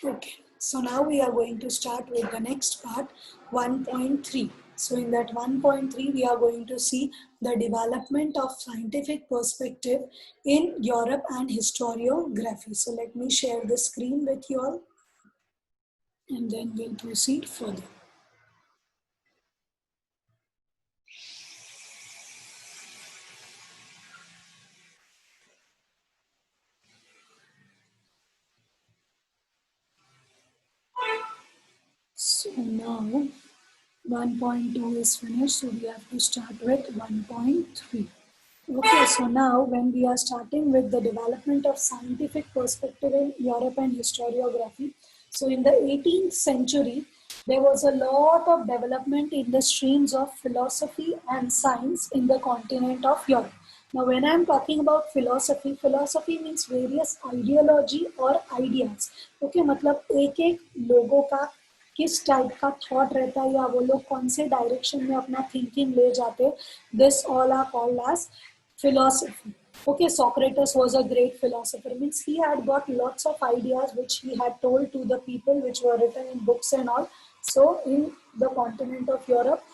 Okay, so now we are going to start with the next part, 1.3. So in that 1.3, we are going to see the development of scientific perspective in Europe and historiography. So let me share the screen with you all and then we'll proceed further. So now 1.2 is finished, so we have to start with 1.3. Okay, so now when we are starting with the development of scientific perspective in Europe and historiography, so in the 18th century, there was a lot of development in the streams of philosophy and science in the continent of Europe. Now, when I'm talking about philosophy, philosophy means various ideology or ideas. Okay, मतलब एक एक लोगों का किस type का thought रहता है या वो लोग कौन से डायरेक्शन में अपना थिंकिंग ले जाते, this all are called as philosophy. Okay, Socrates was a great philosopher. Means he had got lots of ideas which he had told to the people, which were written in books and all. So in the continent of Europe,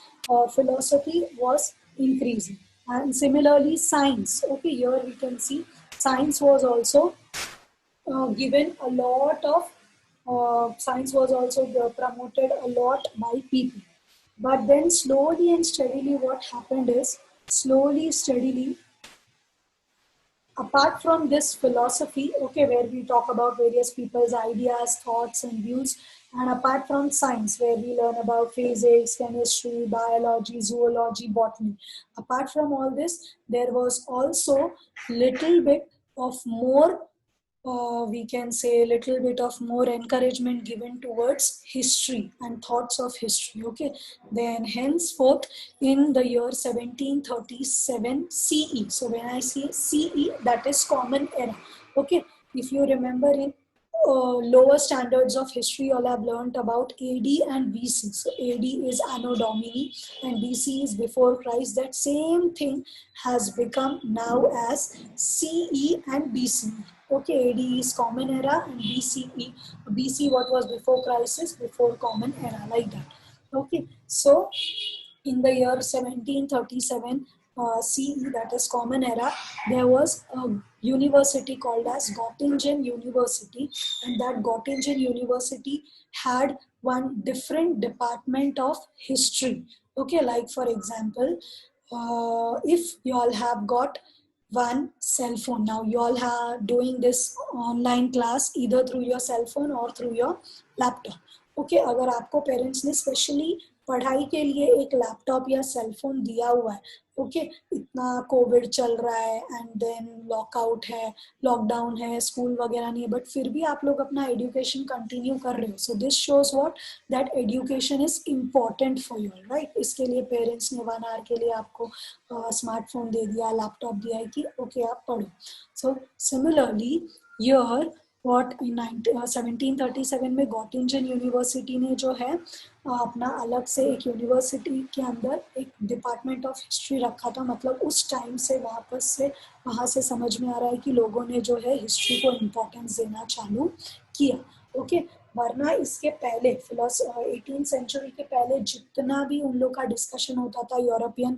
philosophy was increasing. And similarly, science. Okay, here we can see science was also given a lot of science was also promoted a lot by people. But then slowly and steadily, what happened is slowly, steadily, apart from this philosophy, okay, where we talk about various people's ideas, thoughts, and views, and apart from science, where we learn about physics, chemistry, biology, zoology, botany, apart from all this, there was also little bit of more we can say a little bit of more encouragement given towards history and thoughts of history. Okay, then henceforth in the year 1737 CE. So when I say CE, that is Common Era. Okay, if you remember in lower standards of history, all I've learned about AD and BC. So AD is Anno Domini and BC is before Christ. That same thing has become now as CE and BC. Okay, AD is Common Era and BCE. BC, what was before Christ, is before Common Era, like that. Okay, so in the year 1737 CE, that is Common Era, there was a university called as Göttingen University, and that Göttingen University had one different department of history. Okay, like for example, if you all have got one cell phone, now you all are doing this online class either through your cell phone or through your laptop. Okay अगर आपको parents ने specially पढ़ाई के लिए एक laptop या cell phone दिया हुआ है, ओके इतना कोविड चल रहा है एंड देन लॉकआउट है, लॉकडाउन है, स्कूल वगैरह नहीं है, बट फिर भी आप लोग अपना एजुकेशन कंटिन्यू कर रहे हो. So this shows what that education is important for you, right. इसके लिए पेरेंट्स ने 1 आवर के लिए आपको स्मार्टफोन दे दिया, लैपटॉप दिया है कि ओके आप पढ़ो. सो सिमिलरली यर वॉट इन 1737 में गॉटिंजन यूनिवर्सिटी ने जो है अपना अलग से एक यूनिवर्सिटी के अंदर एक डिपार्टमेंट ऑफ हिस्ट्री रखा था. मतलब उस टाइम से वापस से वहाँ से समझ में आ रहा है कि लोगों ने जो है हिस्ट्री को इम्पोर्टेंस देना चालू किया. ओके, वरना इसके पहले 18th सेंचुरी के पहले जितना भी उन लोग का डिस्कशन होता था यूरोपियन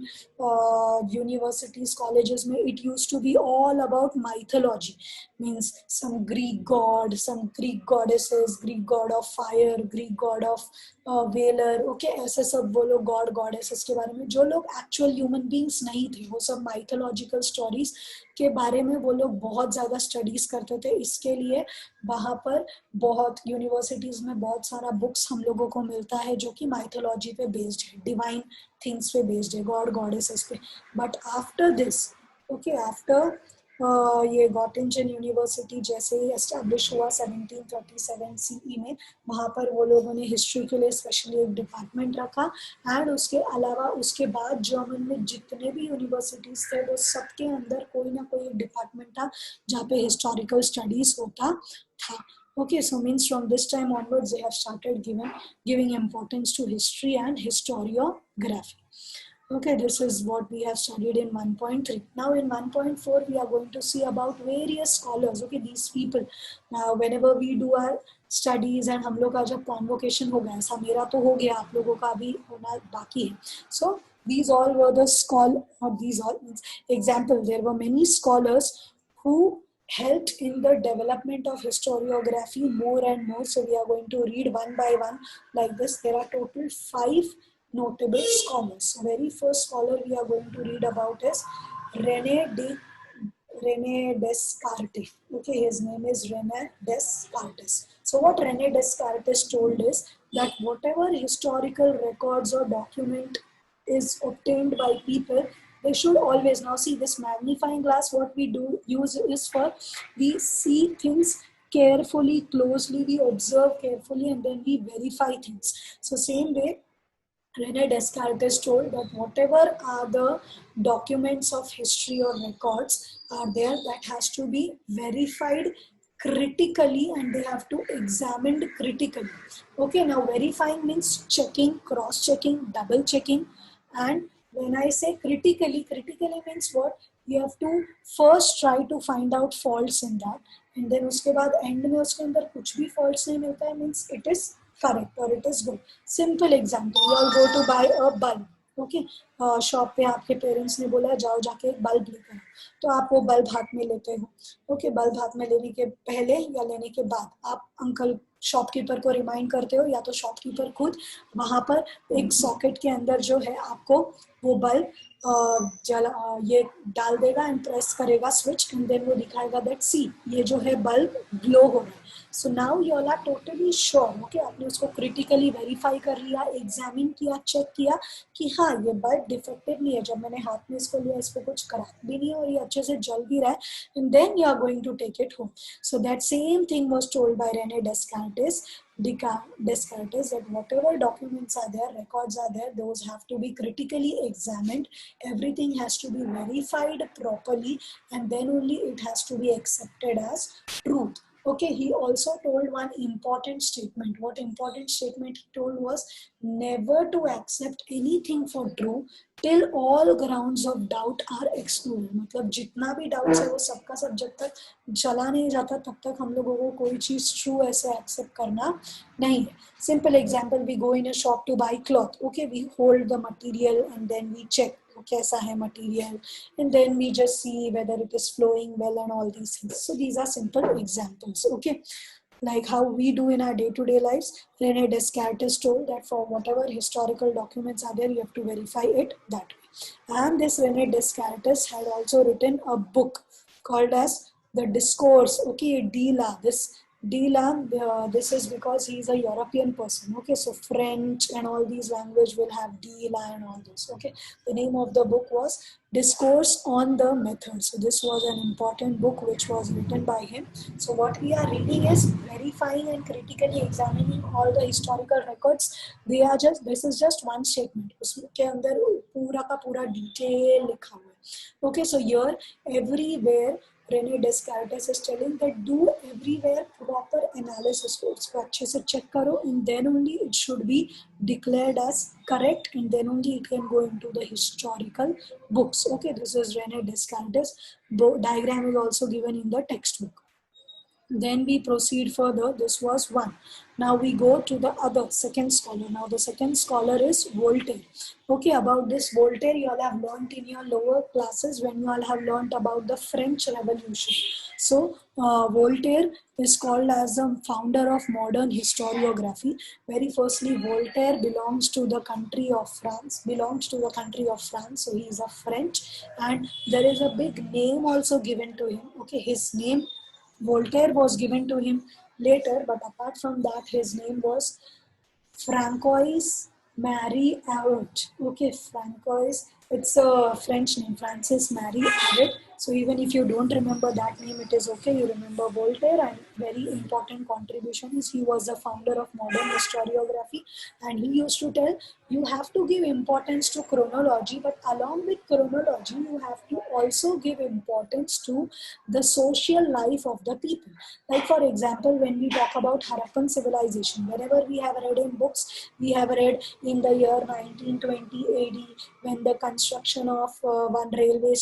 यूनिवर्सिटीज कॉलेजेस में, it use to be all about mythology. Means some Greek god, some Greek goddesses, Greek god of fire, Greek god of valour. Okay, ऐसे सब वो लोग गॉड गॉडेसेस के बारे में, जो लोग एक्चुअल ह्यूमन बींग्स नहीं थे, वो सब माइथोलॉजिकल स्टोरीज के बारे में वो लोग बहुत ज़्यादा स्टडीज करते थे. इसके लिए वहाँ पर बहुत यूनिवर्सिटीज में बहुत सारा बुक्स हम लोगों को मिलता है जो कि माइथोलॉजी पे बेस्ड है, डिवाइन थिंग्स पे बेस्ड है, गॉड गॉडेसेस पे. But after this, okay after ये गॉटिंजन यूनिवर्सिटी जैसे ही एस्टेब्लिश हुआ 1737 सीई में, वहाँ पर वो लोगों ने हिस्ट्री के लिए स्पेशली एक डिपार्टमेंट रखा. एंड उसके अलावा उसके बाद जर्मन में जितने भी यूनिवर्सिटीज थे वो सबके अंदर कोई ना कोई एक डिपार्टमेंट था जहाँ पे हिस्टोरिकल स्टडीज होता था. Okay, so means from this time onwards they have started giving importance to history and historiography. Okay, this is what we have studied in 1.3. Now in 1.4, we are going to see about various scholars. Okay, these people. Now, whenever we do our studies and हम लोग का जब convocation हो गया, ऐसा मेरा तो हो गया, आप लोगों का भी होना बाकी है. So these all were the or these all means example. There were many scholars who helped in the development of historiography more and more. So we are going to read one by one like this. There are total 5 notable scholars. So very first scholar we are going to read about is Rene de Rene Descartes. Okay, his name is Rene Descartes. So what Rene Descartes told is that whatever historical records or document is obtained by people, they should always, now see this magnifying glass, what we do use is for, we see things carefully, closely, we observe carefully, and then we verify things. So same way, Rene Descartes told that whatever are the documents of history or records are there, that has to be verified critically and they have to examined critically. Okay, now verifying means checking, cross-checking, double-checking. And when I say critically means what? You have to first try to find out faults in that, and then उसके बाद end में उसके अंदर कुछ भी faults नहीं मिलता है, means it is correct or it is good. Simple example, you all go to buy a bulb. Okay, shop पे आपके पेरेंट्स ने बोला जाओ जाके एक बल्ब लेकर आओ, तो आप वो बल्ब हाथ में लेते हो. ओके, बल्ब हाथ में लेने के पहले या लेने के बाद आप अंकल शॉपकीपर को रिमाइंड करते हो, या तो शॉपकीपर खुद वहां पर एक सॉकेट के अंदर जो है आपको वो बल्ब ये डाल देगा एंड प्रेस करेगा स्विच, एंड देन वो दिखाएगा दैट सी ये जो है बल्ब ग्लो हो रहा है. So now you all are totally sure. Okay, आपने उसको क्रिटिकली वेरीफाई कर लिया, एग्जामिन किया, चेक किया कि हाँ ये बल्ब डिफेक्टिव नहीं है, जब मैंने हाथ में इसको लिया इसको कुछ क्रैक भी नहीं है और ये अच्छे से जल भी रहा है, and then you are going to take it home. So that same thing was told by Rene Descartes that whatever documents are there, records are there, those have to be critically examined. Everything has to be verified properly, and then only it has to be accepted as truth. Okay, he also told one important statement. What important statement he told was never to accept anything for true till all grounds of doubt are excluded. मतलब जितना भी doubts है वो सबका सब जब तक चला नहीं जाता तब तक हम लोगों को कोई चीज ट्रू ऐसे एक्सेप्ट करना नहीं है. Simple example, we go in a shop to buy cloth. Okay, we hold the material and then we check कैसा है material, and then we just see whether it is flowing well and all these things. So these are simple examples. Okay, like how we do in our day-to-day lives. Rene Descartes told that for whatever historical documents are there, you have to verify it that way. And this Rene Descartes had also written a book called as the Discourse. Okay, Dila. This is because he is a European person. Okay, so French and all these language will have Dila and all this. Okay, the name of the book was Discourse on the Method. So this was an important book which was written by him. So what we are reading is verifying and critically examining all the historical records. This is just one statement. उसके अंदर पूरा का पूरा detail लिखा हुआ है. Okay, so here everywhere Rene Descartes is telling that do everywhere proper analysis. उसको अच्छे से check करो, and then only it should be declared as correct, and then only it can go into the historical books. Okay, this is Rene Descartes. Diagram is also given in the textbook. Then we proceed further. This was one. Now we go to the other second scholar. Now the second scholar is Voltaire. Okay, about this Voltaire you all have learnt in your lower classes when you all have learnt about the French Revolution. So Voltaire is called as the founder of modern historiography. Very firstly, Voltaire belongs to the country of France. So he is a French, and there is a big name also given to him. Okay, his name Voltaire was given to him later, but apart from that, his name was Francois Marie Arouet. Okay, Francois, it's a French name, Francis Marie Arouet. So even if you don't remember that name, it is okay. You remember Voltaire, and very important contribution is he was the founder of modern historiography, and he used to tell you have to give importance to chronology, but along with chronology you have to also give importance to the social life of the people. Like for example, when we talk about Harappan civilization, wherever we have read in books, we have read in the year 1920 AD, when the construction of one railway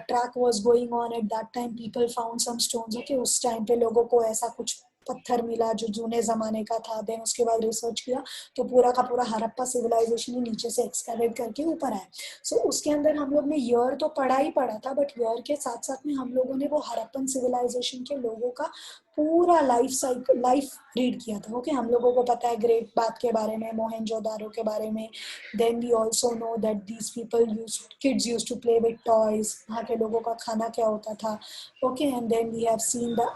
track was going on. At that time people found some stones. Okay, उस time पे लोगों को ऐसा कुछ पत्थर मिला जो जूने जमाने का था. देन उसके बाद रिसर्च किया तो पूरा का पूरा हरप्पा सिविलाइजेशन ही नीचे से एक्सकैवेट करके ऊपर आया. सो उसके अंदर हम लोग ने ईयर तो पढ़ा ही पढ़ा था, बट ईयर के साथ साथ में हम लोगों ने वो हरप्पन सिविलाइजेशन के लोगों का पूरा लाइफ साइकिल लाइफ रीड किया था. ओके, हम लोगों को पता है ग्रेट बात के बारे में, मोहनजोदारो के बारे में. Then we also know that these people kids use to play with toys. वहाँ के लोगों का खाना क्या होता था. Okay, and then we have seen the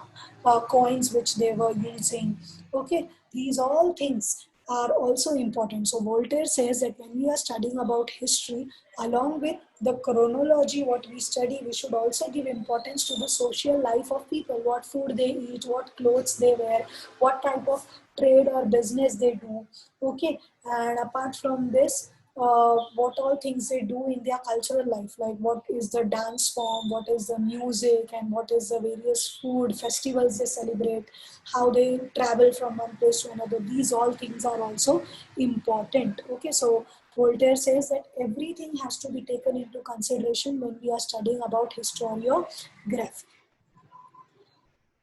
coins which they were using. Okay, these all things are also important. So Voltaire says that when we are studying about history, along with the chronology what we study, we should also give importance to the social life of people, what food they eat, what clothes they wear, what type of trade or business they do. Okay, and apart from this, what all things they do in their cultural life, like what is the dance form, what is the music, and what is the various food festivals they celebrate, how they travel from one place to another. These all things are also important. Okay, so Voltaire says that everything has to be taken into consideration when we are studying about historiography.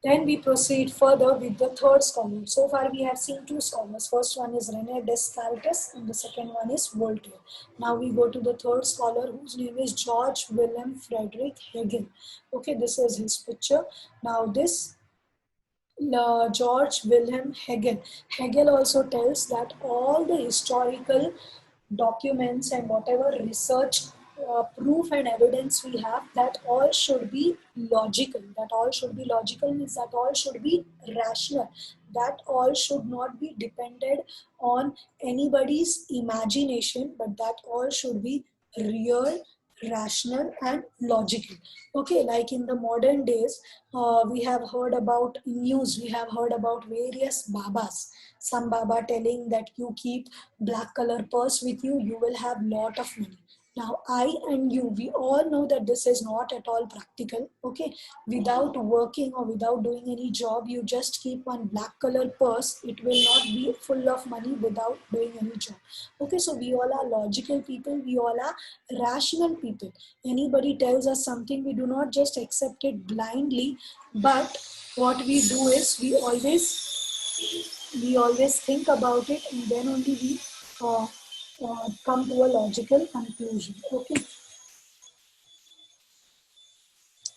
Then we proceed further with the third scholar. So far we have seen two scholars. First one is René Descartes and the second one is Voltaire. Now we go to the third scholar whose name is George Wilhelm Friedrich Hegel. Okay, this is his picture. Now this George Wilhelm Hegel. Hegel also tells that all the historical documents and whatever research proof and evidence we have, that all should be logical. That all should be logical means that all should be rational. That all should not be dependent on anybody's imagination, but that all should be real, rational and logical. Okay, like in the modern days, we have heard about news, we have heard about various babas. Some baba telling that you keep black color purse with you, you will have lot of money. Now I and you, we all know that this is not at all practical. Okay, without working or without doing any job, you just keep one black color purse, it will not be full of money without doing any job. Okay, so we all are logical people, we all are rational people. Anybody tells us something, we do not just accept it blindly, but what we do is we always think about it, and then only we come to a logical conclusion. Okay.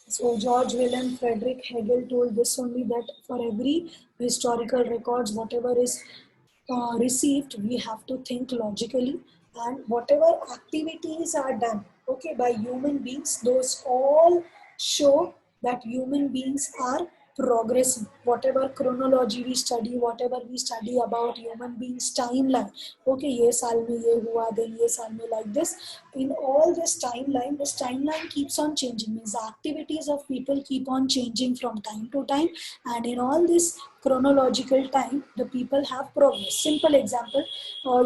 So George Wilhelm Friedrich Hegel told this only, that for every historical records, whatever is received, we have to think logically, and whatever activities are done, okay, by human beings, those all show that human beings are progressing. Whatever chronology we study, whatever we study about human beings timeline, okay, ye saal mein ye hua, then ye saal mein like this. In all this timeline keeps on changing, means the activities of people keep on changing from time to time, and in all this chronological time the people have progress. Simple example,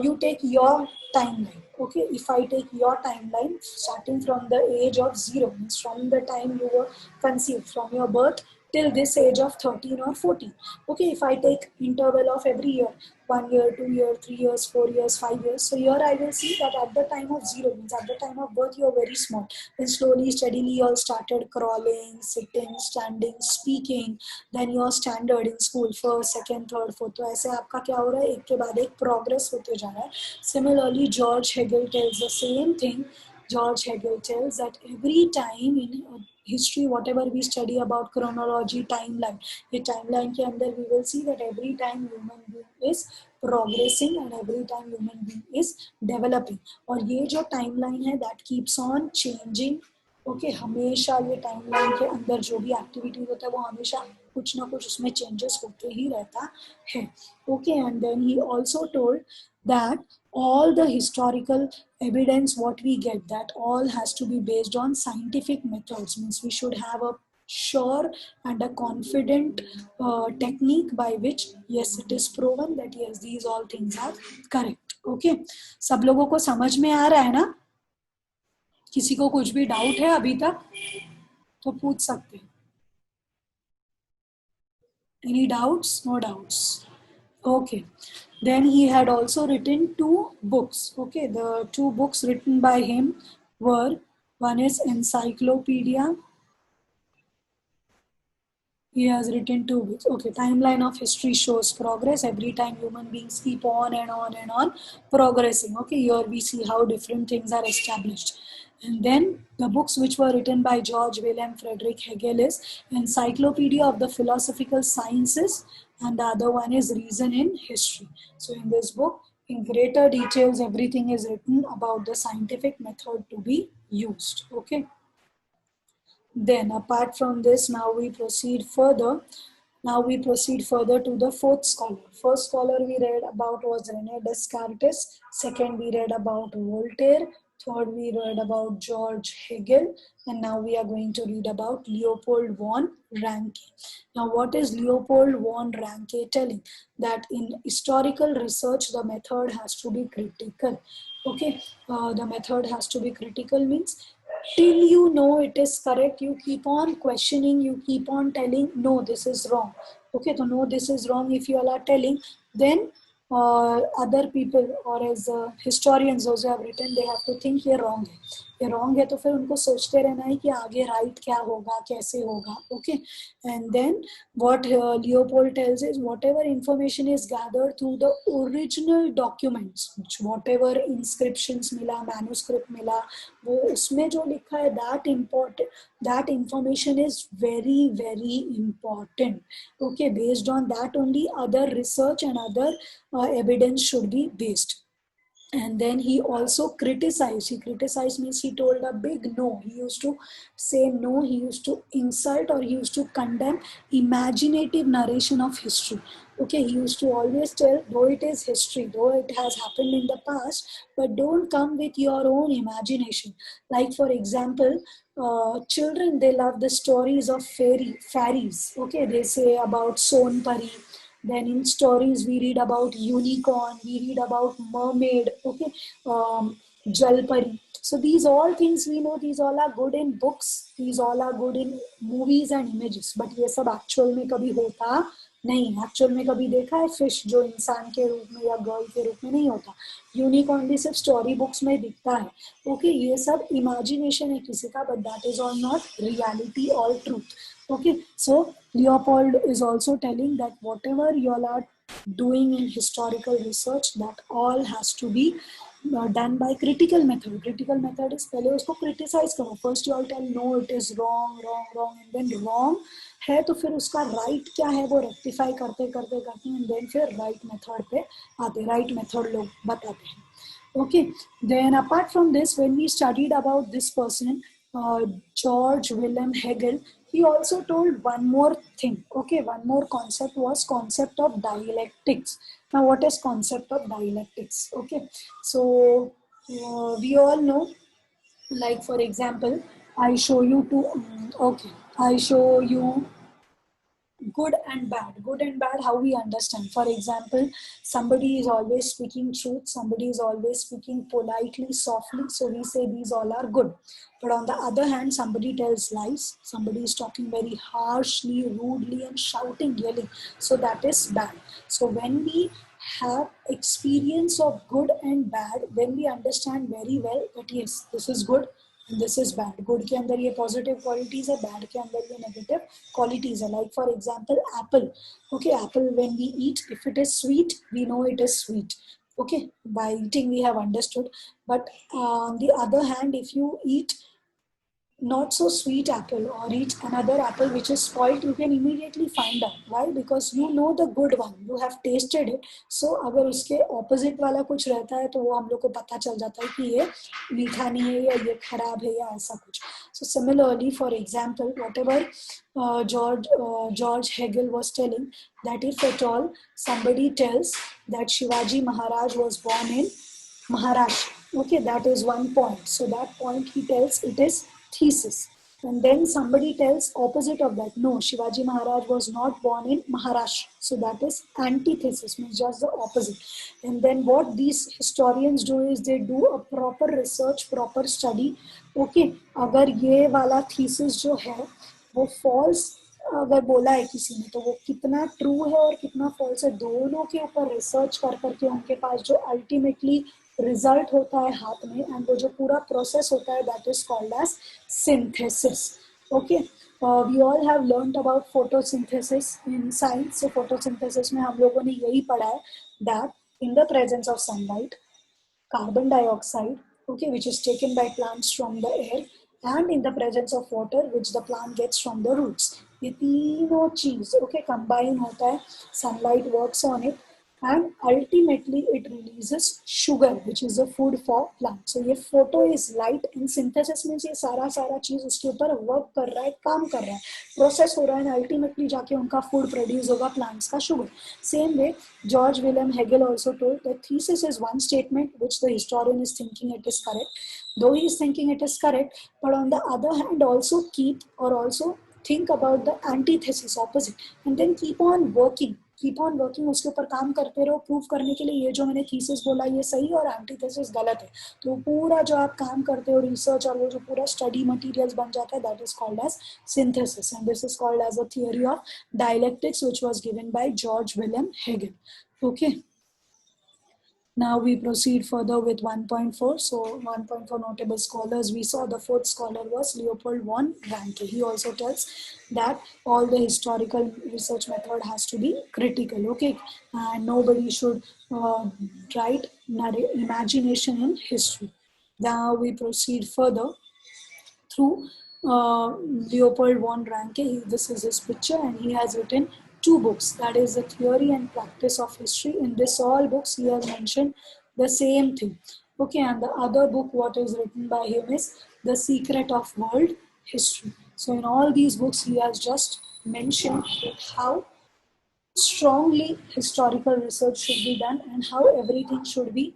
you take your timeline. Okay, if I take your timeline starting from the age of 0, means from the time you were conceived, from your birth till this age of 13 or 14. Okay, if I take interval of every year, 1 year, 2 years, 3 years, 4 years, 5 years, so here I will see that at the time of 0, means at the time of birth you are very small, then slowly steadily you all started crawling, sitting, standing, speaking, then your standard in school, first, second, third, fourth. तो ऐसे आपका क्या हो रहा है, एक के बाद एक progress होते जा रहा है. Similarly, George Hegel tells the same thing. George Hegel tells that every time in history, whatever we study about chronology, timeline, ये timeline के अंदर we will see that every time human being is progressing and every time human being is developing. और ये जो timeline है that keeps on changing. Okay, हमेशा ये timeline के अंदर जो भी एक्टिविटी होता है वो हमेशा कुछ ना कुछ उसमें चेंजेस होते ही रहता है. Okay, and then he also told that all the historical evidence what we get, that all has to be based on scientific methods, means we should have a sure and a confident technique by which yes it is proven that yes these all things are correct. Okay, सब लोगों को समझ में आ रहा है ना? किसी को कुछ भी डाउट है अभी तक तो पूछ सकते हैं. Any doubts? No doubts. Okay. Then he had also written two books. Okay, the two books written by him were, one is Encyclopedia. He has written two books. Okay, timeline of history shows progress. Every time human beings keep on and on and on progressing. Okay, here we see how different things are established. And then the books which were written by George Wilhelm Friedrich Hegel is Encyclopedia of the Philosophical Sciences, and the other one is Reason in History. So in this book, in greater details, everything is written about the scientific method to be used. Okay. Then, apart from this, now we proceed further. Now we proceed further to the fourth scholar. First scholar we read about was Rene Descartes. Second, we read about Voltaire. Third, we read about George Hegel. And now we are going to read about Leopold von Ranke. Now, what is Leopold von Ranke telling? That in historical research, the method has to be critical. Okay, the method has to be critical means till you know it is correct, you keep on questioning, you keep on telling no this is wrong. Okay, so no this is wrong if you all are telling, then other people or as historians also have written, they have to think ये wrong है, ये wrong है तो फिर उनको सोचते रहना है कि आगे right क्या होगा कैसे होगा. Okay, and then what Leopold tells is whatever information is gathered through the original documents, whatever inscriptions मिला manuscript मिला वो उसमें जो लिखा है that important, that information is very very important. Okay, based on that only other research and other evidence should be based. And then he also criticized. He criticized means he told a big no. He used to say no. He used to insult or he used to condemn imaginative narration of history. Okay, he used to always tell, though it is history, though it has happened in the past, but don't come with your own imagination. Like for example, children, they love the stories of fairies. Okay, they say about Sonpari. Then in stories we read about unicorn, we read about mermaid, okay, jalpari. So these all things we know, these all are good in books, these all are good in movies and images. But ये सब actual में कभी होता नहीं. Actual में कभी देखा है फिश जो इंसान के रूप में या गर्ल के रूप में नहीं होता. यूनिकॉर्न भी सिर्फ स्टोरी बुक्स में दिखता है. ओके, ये सब इमेजिनेशन है किसी का, but that is all not reality और truth. Okay, so Leopold is also telling that whatever you all are doing in historical research, that all has to be done by critical method. Critical method is पहले उसको criticize करो. First you all tell no it is wrong, wrong, wrong, and then wrong है तो फिर उसका right क्या है वो rectify करते करते करते and then फिर right method पे आते. Right method लोग बताते हैं. Okay, then apart from this, when we studied about this person, George Wilhelm Hegel, he also told one more thing. Okay, one more concept was concept of dialectics. Now, what is concept of dialectics? Okay, so we all know, like for example, I show you two. Okay, I show you good and bad. Good and bad, how we understand. For example, somebody is always speaking truth, somebody is always speaking politely, softly, so we say these all are good. But on the other hand, somebody tells lies, somebody is talking very harshly, rudely, and shouting, yelling, so that is bad. So when we have experience of good and bad, then we understand very well that yes, this is good and this is bad. Good के अंदर ये positive qualities है, bad के अंदर ये negative qualities है. Like for example, apple. Okay, apple when we eat, if it is sweet, we know it is sweet. Okay, by eating we have understood. But on the other hand, if you eat not so sweet apple or eat another apple which is spoiled, you can immediately find out. Why? Because you know the good one, you have tasted it. So अगर उसके opposite वाला कुछ रहता है तो वो हम लोग को पता चल जाता है कि ये मीठा नहीं है या ये खराब है या ऐसा कुछ. So similarly, for example, whatever George Hegel was telling, that if at all somebody tells that Shivaji Maharaj was born in Maharashtra, okay, that is one point. So that point he tells it is thesis. And then somebody tells opposite of that. No, Shivaji Maharaj was not born in Maharashtra. So that is antithesis, means just the opposite. And then what these historians do is they do a proper research, proper study. Okay, अगर ये वाला thesis जो है वो false अगर बोला है किसी ने तो वो कितना ट्रू है और कितना फॉल्स है दोनों के ऊपर रिसर्च कर करके उनके पास जो अल्टीमेटली रिजल्ट होता है हाथ में एंड वो जो पूरा प्रोसेस होता है that is called as synthesis. Okay, we all have learned about photosynthesis in science. So photosynthesis में हम लोगों ने यही पढ़ा है that in the presence of sunlight carbon dioxide, okay, which is taken by plants from the air, and in the presence of water, which the plant gets from the roots. ये तीनों चीज okay combine होता है, sunlight works on it, and ultimately it releases sugar, which is a food for plant. So ये photo is light and synthesis means ये सारा सारा चीज उसके ऊपर work कर रहा है, काम कर रहा है, process हो रहा है, and ultimately जाके उनका food produce होगा plants का sugar. Same way, George Wilhelm Hegel also told that thesis is one statement which the historian is thinking it is correct, though he is thinking it is correct, but on the other hand also keep or also think about the antithesis, opposite, and then keep on working उसके ऊपर काम करते रहो prove करने के लिए ये जो मैंने थीसिस बोला ये सही और एंटीथेसिस गलत है. तो पूरा जो आप काम करते हो रिसर्च और वो जो पूरा स्टडी मटेरियल्स बन जाता है that is called as synthesis, and this is called as a theory of dialectics which was given by George Wilhelm Hegel. Okay, now we proceed further with 1.4. So 1.4 notable scholars. We saw the fourth scholar was Leopold von Ranke. He also tells that all the historical research method has to be critical. Okay, and nobody should write imagination in history. Now we proceed further through Leopold von Ranke. This is his picture, and he has written two books, that is the theory and practice of history. In this all books he has mentioned the same thing. Okay, and the other book what is written by him is The Secret of World History. So in all these books he has just mentioned how strongly historical research should be done and how everything should be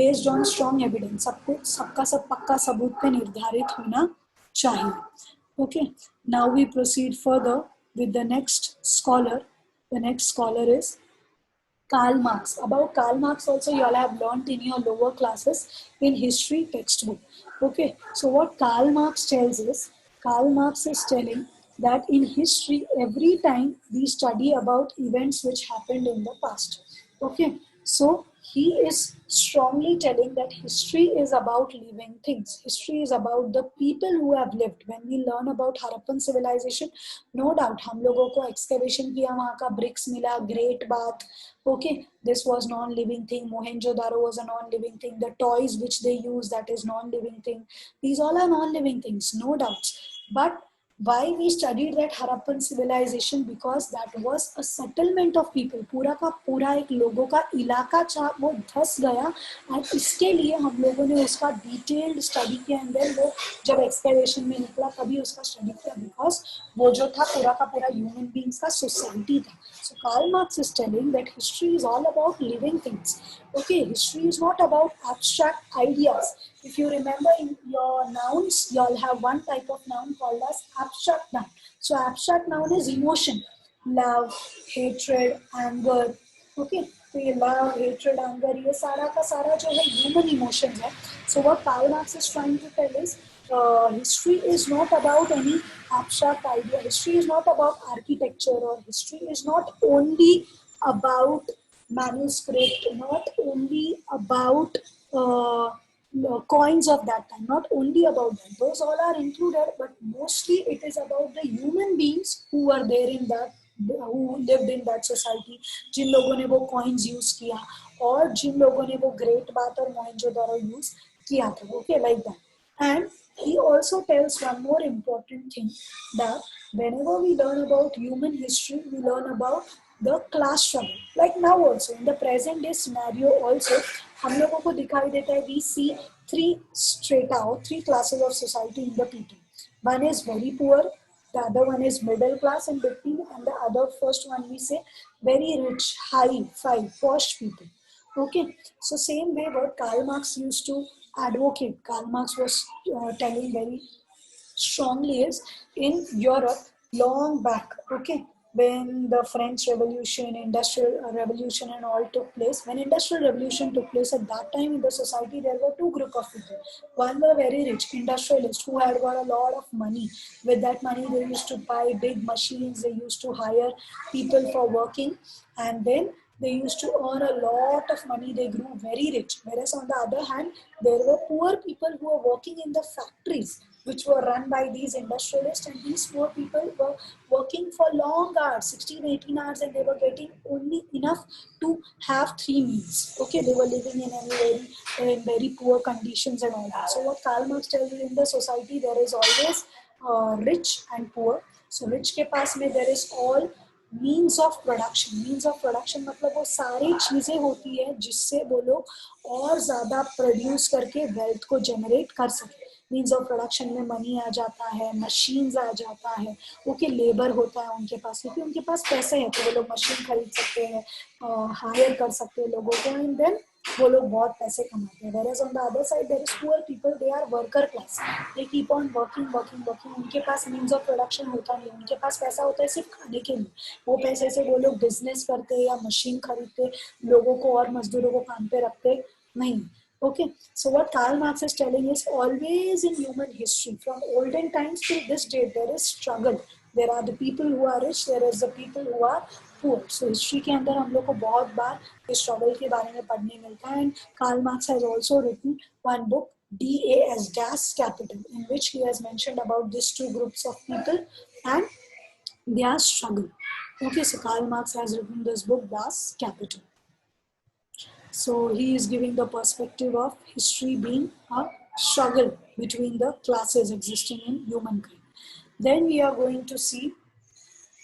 based on strong evidence. सब कुछ सबका सब पक्का सबूत पे निर्धारित होना चाहिए. Okay, now we proceed further with the next scholar. The next scholar is Karl Marx. About Karl Marx also you all have learned in your lower classes in history textbook. Okay, so what Karl Marx tells is, Karl Marx is telling that in history every time we study about events which happened in the past. Okay, so he is strongly telling that history is about living things. History is about the people who have lived. When we learn about Harappan civilization, no doubt हम लोगों को excavation किया, वहाँ का bricks मिला, Great Bath. Okay, this was non-living thing. Mohenjo-daro was a non-living thing. The toys which they use, that is non-living thing. These all are non-living things, no doubts. But why we studied that Harappan civilization? Because that was a settlement of people. पूरा का पूरा एक लोगों का इलाका था, वो धस गया, और इसके लिए हम लोगों ने उसका डिटेल्ड स्टडी किया. एंड देन वो जब एक्सकैवेशन में निकला तभी उसका स्टडी किया, बिकॉज वो जो था पूरा का पूरा ह्यूमन बींग्स का सोसाइटी था. So Karl Marx is telling that history is all about living things. Okay, history is not about abstract ideas. If you remember in your nouns, you all have one type of noun called as abstract noun. So abstract noun is emotion, love, hatred, anger. Okay, so ये love, hatred, anger, ये सारा का सारा जो है human emotions है. So what Karl Marx is trying to tell is, history is not about any abstract idea. History is not about architecture, or history is not only about manuscript, not only about coins of that time, not only about that. Those all are included, but mostly it is about the human beings who were there in that, who lived in that society, जिन लोगों ने वो coins use किया, और जिन लोगों ने वो Great Bath और Mohenjo-daro use किया था. Okay, like that. And he also tells one more important thing, that whenever we learn about human history, we learn about the class struggle. Like now also, in the present day scenario also, हम लोगों को दिखाई देता है, we see three strata or three classes of society in the people. One is very poor, the other one is middle class and between, and the other first one we say very rich, high, posh people. Okay, so same way what Karl Marx used to advocate. Karl Marx was telling very strongly is in Europe long back, okay, when the French Revolution, Industrial Revolution and all took place. When Industrial Revolution took place, at that time in the society, there were two group of people. One were very rich industrialists who had got a lot of money. With that money, they used to buy big machines, they used to hire people for working, and then they used to earn a lot of money. They grew very rich. Whereas on the other hand, there were poor people who were working in the factories which were run by these industrialists, and these poor people were working for long hours, 16 18 hours, and they were getting only enough to have 3 meals. Okay, they were living in very poor conditions and all that. So what Karl Marx tells you, in the society there is always rich and poor. So rich के पास में there is all means of production. Means of production मतलब वो सारी चीजें होती है जिससे वो लोग और ज्यादा प्रोड्यूस करके वेल्थ को जनरेट कर सके. मीन्स ऑफ प्रोडक्शन में मनी आ जाता है, मशीन्स आ जाता है, ओके, लेबर होता है उनके पास, क्योंकि उनके पास पैसे हैं तो वो लोग मशीन खरीद सकते हैं, हायर कर सकते हैं लोगों को, एंड देन वो लोग बहुत पैसे कमाते हैं. whereas on the other side there is poor people, they are worker class, they keep on working. उनके पास मीन्स ऑफ प्रोडक्शन होता नहीं, उनके पास पैसा होता है सिर्फ खाने के लिए. वो पैसे से वो लोग बिजनेस करते या मशीन खरीदते, लोगों को और मजदूरों को काम पे रखते नहीं. Okay, so what Karl Marx is telling is always in human history, from olden times till this day, there is struggle. There are the people who are rich, there is the people who are poor. So history के अंदर हम लोग को बहुत बार इस struggle के बारे में पढ़ने मिलता है. And Karl Marx has also written one book, DAS, Das Kapital, in which he has mentioned about these two groups of people and their struggle. Okay, so Karl Marx has written this book, Das Kapital. So he is giving the perspective of history being a struggle between the classes existing in humankind. Then we are going to see,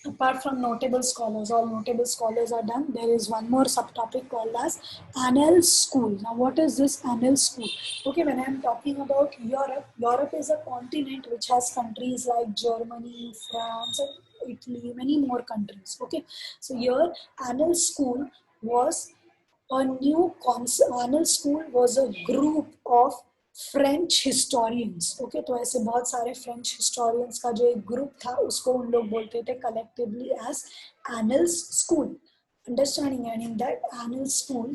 apart from notable scholars, all notable scholars are done, there is one more subtopic called as Annales School. Now what is this Annales School? Okay, when I am talking about Europe, Europe is a continent which has countries like Germany, France, and Italy, many more countries. Okay, so here Annales School was a new concept. Annales School was a group of French historians. Okay, तो ऐसे बहुत सारे French historians का जो एक group था उसको उन लोग बोलते थे collectively as Annales school. Understanding, and in that annal school,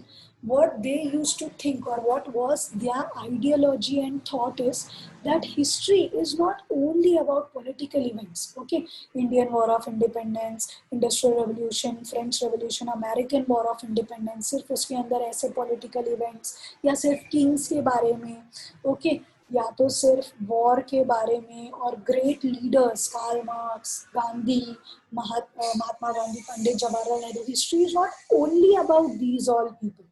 what they used to think or what was their ideology and thought is that history is not only about political events. Okay, Indian War of Independence, Industrial Revolution, French Revolution, American War of Independence, सिर्फ उसके अंदर ऐसे political events या सिर्फ kings के बारे में, okay, या तो सिर्फ वॉर के बारे में और great leaders Karl Marx, Gandhi, Mahatma Gandhi, Pandit Jawaharlal Nehru. History is not only about these all people.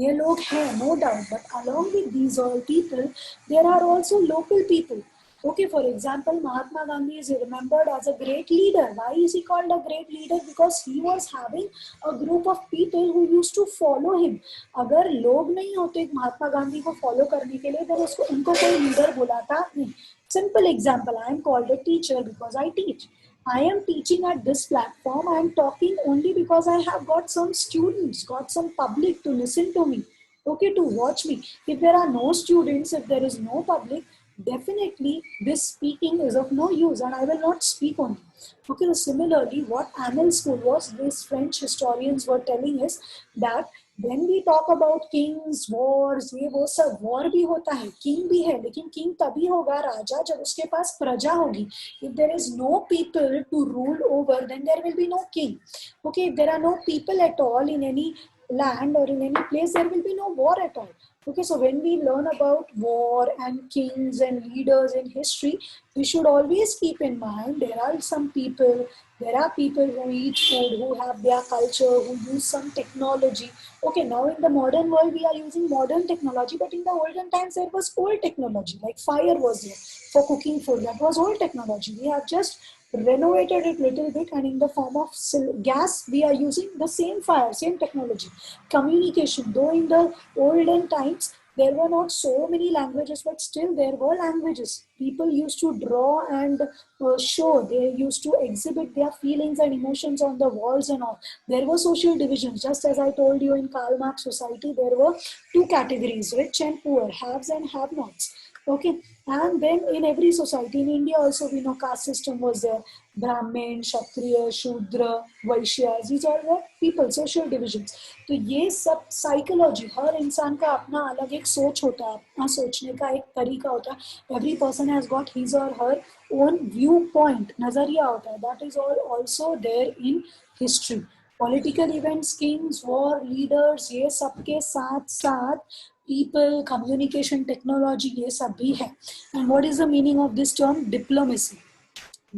ये लोग हैं no doubt, but along with these all people there are also local people. Okay, for example, Mahatma Gandhi is remembered as a great leader. Why is he called a great leader? Because he was having a group of people who used to follow him. अगर लोग नहीं होते महात्मा गांधी को follow करने के लिए, तो उसको उनको कोई लीडर बुलाता नहीं. Simple example, I am called a teacher because I teach. I am teaching at this platform. I am talking only because I have got some students, got some public to listen to me. Okay, to watch me. If there are no students, if there is no public, definitely this speaking is of no use and I will not speak on it. Okay, so similarly, what Annals School was, these French historians were telling us that when we talk about kings, wars, ये वो सब, war भी होता है, king भी है, लेकिन king तभी होगा राजा जब उसके पास प्रजा होगी. If there is no people to rule over, then there will be no king. Okay, if there are no people at all in any land or in any place, there will be no war at all. Okay, so when we learn about war and kings and leaders in history, we should always keep in mind there are some people, there are people who eat food, who have their culture, who use some technology. Okay, now in the modern world, we are using modern technology, but in the olden times, there was old technology, like fire was there for cooking food. That was old technology. We have just renovated it little bit, and in the form of gas we are using the same fire, same technology. Communication, though in the olden times there were not so many languages, but still there were languages. People used to draw and show, they used to exhibit their feelings and emotions on the walls and all. There were social divisions, just as I told you in Karl Marx society there were two categories, rich and poor, haves and have-nots. Okay, and then in every society, in India also we know caste system was there. Brahmin, Kshatriya, Shudra, Vaishyas, these are the people, social divisions. तो ये सब psychology, हर इंसान का अपना अलग एक सोच होता है, अपना सोचने का एक तरीका होता है. Every person has got his or her own viewpoint, नजरिया होता है. That is all also there in history. Political events, kings, war, leaders, ये सबके साथ साथ people, communication technology, ये सब भी है. And what is the meaning of this term? Diplomacy.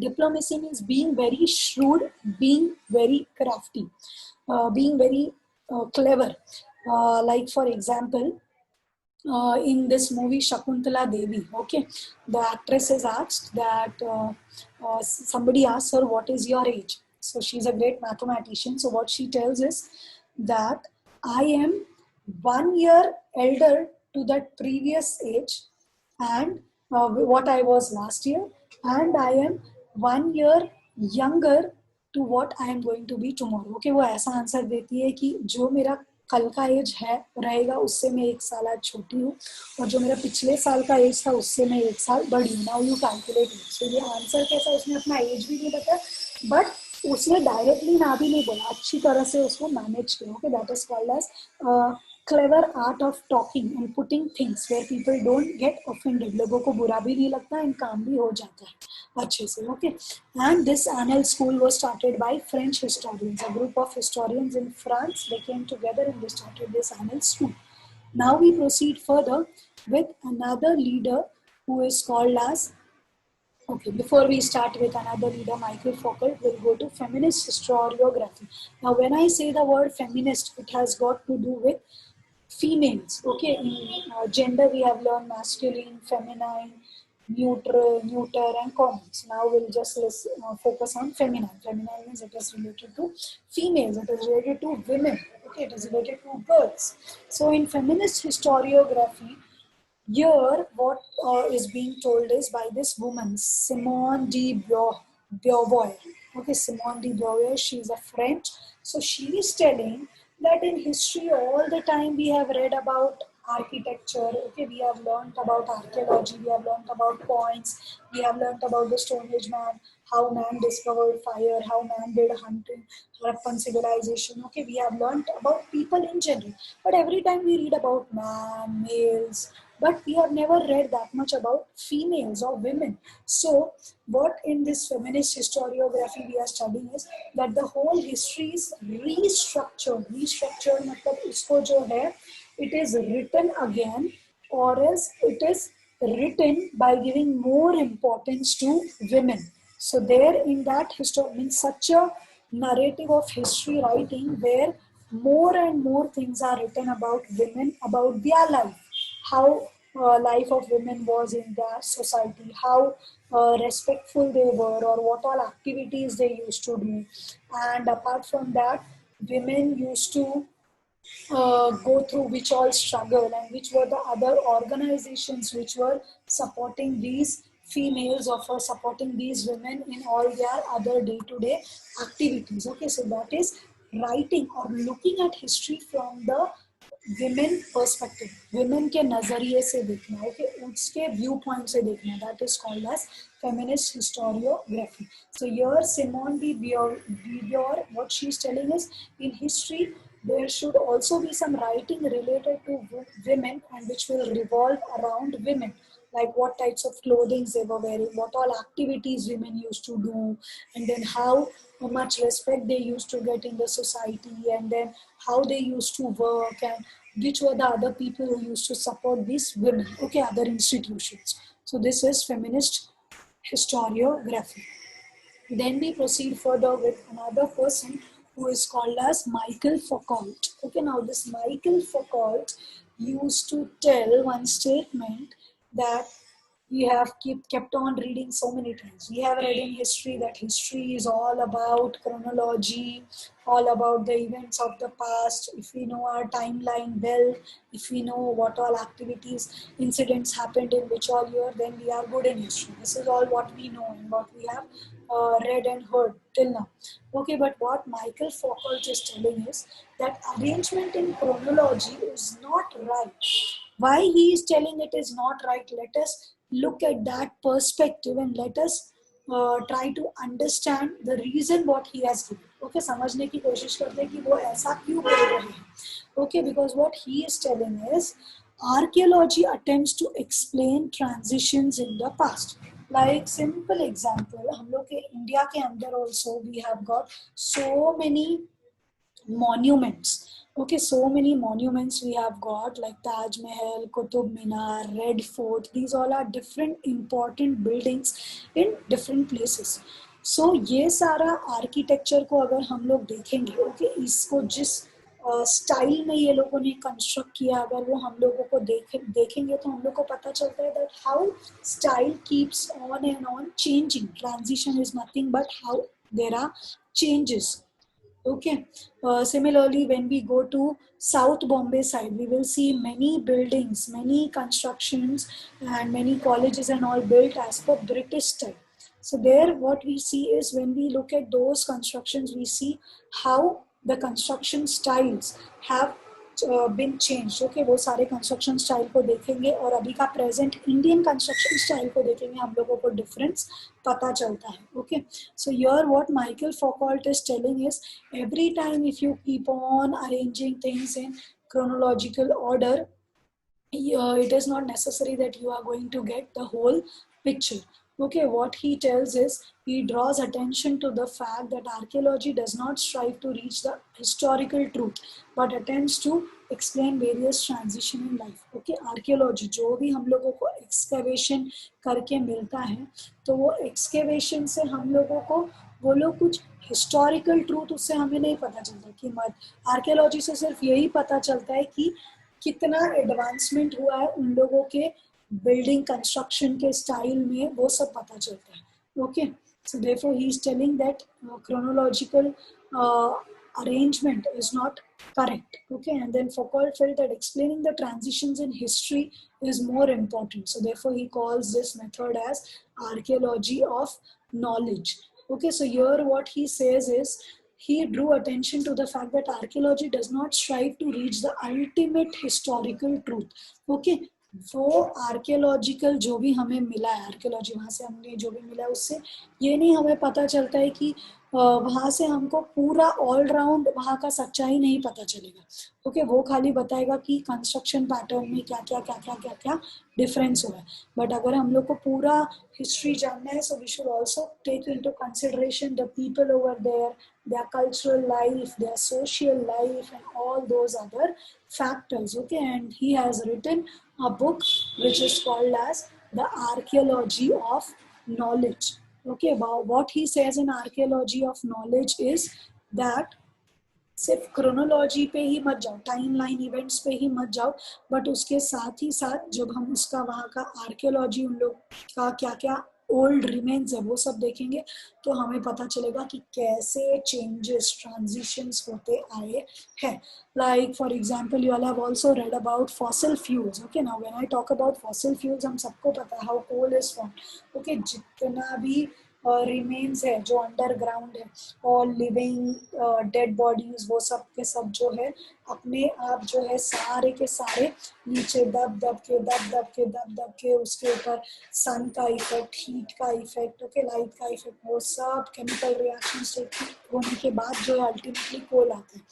Diplomacy means being very shrewd, being very crafty, being very clever. Like for example, in this movie Shakuntala Devi, okay, the actress is asked that somebody asks her, "What is your age?" So she's a great mathematician. So what she tells is that I am 1 year elder to that previous age, and what I was last year, and I am 1 year younger to what I am going to be tomorrow. Okay, वो ऐसा answer देती है कि जो मेरा कल का as है रहेगा उससे मैं 1 साल आज छोटी हूँ, और जो मेरा पिछले साल का एज था उससे मैं 1 साल बड़ी हूँ. Now you calculate. सो ये आंसर कैसा, उसने अपना एज भी नहीं बताया, बट उसने डायरेक्टली ना भी नहीं बोला, अच्छी तरह से उसको मैनेज किया. Okay, that is called as clever art of talking and putting things where people don't get offended. लोगों को बुरा भी नहीं लगता and काम भी हो जाता है अच्छे से. Okay, and this Annales school was started by French historians. A group of historians in France, they came together and they started this Annales school. Now we proceed further with another leader who is called as, okay, before we start with another leader, Michael Foucault, we'll go to feminist historiography. Now, when I say the word feminist, it has got to do with females. Okay, in gender we have learned masculine, feminine, neutral, neuter, and commons. Now we'll just focus on feminine. Feminine means it is related to females, it is related to women. Okay, it is related to girls. So in feminist historiography, here, what is being told is by this woman, Simone de Beauvoir. Okay, Simone de Beauvoir, she is a French. So she is telling that in history, all the time we have read about architecture. Okay, we have learned about archaeology, we have learned about points, we have learned about the Stone Age man, how man discovered fire, how man did hunting, Harappan civilization. Okay, we have learned about people in general. But every time we read about man, males, but we have never read that much about females or women. So what in this feminist historiography we are studying is that the whole history is restructured मतलब उसको जो है, it is written again, or else it is written by giving more importance to women. So there in that history means such a narrative of history writing where more and more things are written about women, about their life, how life of women was in the society, how respectful they were, or what all activities they used to do. And apart from that, women used to go through which all struggle, and which were the other organizations which were supporting these females or for supporting these women in all their other day-to-day activities. Okay, so that is writing or looking at history from the women perspective, women के नजरिए से देखना, okay, उसके view point से देखना, that is called as feminist historiography. So here Simone de Beauvoir, what she's telling is in history there should also be some writing related to women and which will revolve around women, like what types of clothing they were wearing, what all activities women used to do, and then how much respect they used to get in the society, and then how they used to work, and which were the other people who used to support these women, okay, other institutions. So this is feminist historiography. Then we proceed further with another person who is called as Michael Foucault. Okay, now this Michael Foucault used to tell one statement that we have kept on reading so many times. We have read in history that history is all about chronology, all about the events of the past. If we know our timeline well, if we know what all activities, incidents happened in which all year, then we are good in history. This is all what we know and what we have read and heard till now. Okay, but what Michael Foucault is telling is that arrangement in chronology is not right. Why he is telling it is not right, let us look at that perspective and let us try to understand the reason what he has given. Okay, समझने की कोशिश करते हैं कि वो ऐसा क्यों बोल रहे हैं. Okay, because what he is telling is archaeology attempts to explain transitions in the past. Like simple example, हम लोग के इंडिया के अंदर also we have got so many monuments. Okay, so many monuments we have got like Taj Mahal, Qutub Minar, Red Fort. These all are different important buildings in different places. So ये सारा architecture को अगर हम लोग देखेंगे, okay, इसको जिस style में ये लोगों ने कंस्ट्रक्ट किया, अगर वो हम लोगों को देखेंगे तो हम लोग को पता चलता है that how style keeps on and on changing. Transition is nothing but how there are changes. Okay. Similarly, when we go to South Bombay side, we will see many buildings, many constructions, and many colleges and all built as per British style. So there, what we see is when we look at those constructions, we see how the construction styles have been changed. Okay, वो सारे construction style को देखेंगे और अभी का present Indian construction style को देखेंगे, हम लोगों को difference पता चलता है. Okay, so here what Michael Foucault is telling is every time if you keep on arranging things in chronological order, it is not necessary that you are going to get the whole picture. Okay, what he tells is he draws attention to the fact that archaeology does not strive to reach the historical truth but attempts to explain various transition in life. Okay, archaeology जो भी हम लोगों को excavation करके मिलता है, तो वो excavation से हम लोगों को वो लोग कुछ हिस्टोरिकल ट्रूथ उससे हमें नहीं पता चलता कि मत आर्कियोलॉजी से सिर्फ यही पता चलता है कि कितना एडवांसमेंट हुआ है उन लोगों के बिल्डिंग कंस्ट्रक्शन के स्टाइल में, वो सब पता चलता है. Okay, so therefore he is telling that chronological arrangement is not correct. Okay, and then Foucault felt that explaining the transitions in history is more important, so therefore he calls this method as archaeology of knowledge. Okay, so here what he says is he drew attention to the fact that archaeology does not strive to reach the ultimate historical truth. Okay, वो archaeological जो भी हमें मिला है, archaeology वहाँ से हमने जो भी मिला है उससे ये नहीं हमें पता चलता है कि वहाँ से हमको पूरा ऑल राउंड वहाँ का सच्चाई नहीं पता चलेगा. ओके, वो खाली बताएगा कि कंस्ट्रक्शन पैटर्न में क्या क्या क्या क्या क्या क्या डिफरेंस हुआ है. बट अगर हम लोग को पूरा हिस्ट्री जानना है, so we should also take into consideration the people over there, their cultural life, their social life, and all those other factors. Okay, and he has written a book which is called as The Archaeology of Knowledge. Okay, what he says in Archaeology of Knowledge is that सिर्फ chronology पे ही मत जाओ, time line events पे ही मत जाओ, but उसके साथ ही साथ जब हम उसका वहाँ का आर्कियोलॉजी उन लोग का क्या क्या ओल्ड रिमेन्स है वो सब देखेंगे तो हमें पता चलेगा कि कैसे चेंजेस ट्रांजिशंस होते आए हैं. Like for example you all have also read about fossil fuels. Okay, now when I talk about fossil fuels, हम सबको पता है how coal is formed. Okay, जितना भी रिमेन्स है जो अंडरग्राउंड है और लिविंग डेड बॉडीज वो सब के सब जो है अपने आप जो है सारे के सारे नीचे दब दब के उसके ऊपर सन का इफेक्ट, हीट का इफेक्ट, ओके, लाइट का इफेक्ट, वो सब केमिकल रिएक्शन होने के बाद जो है अल्टीमेटली कोल आता है.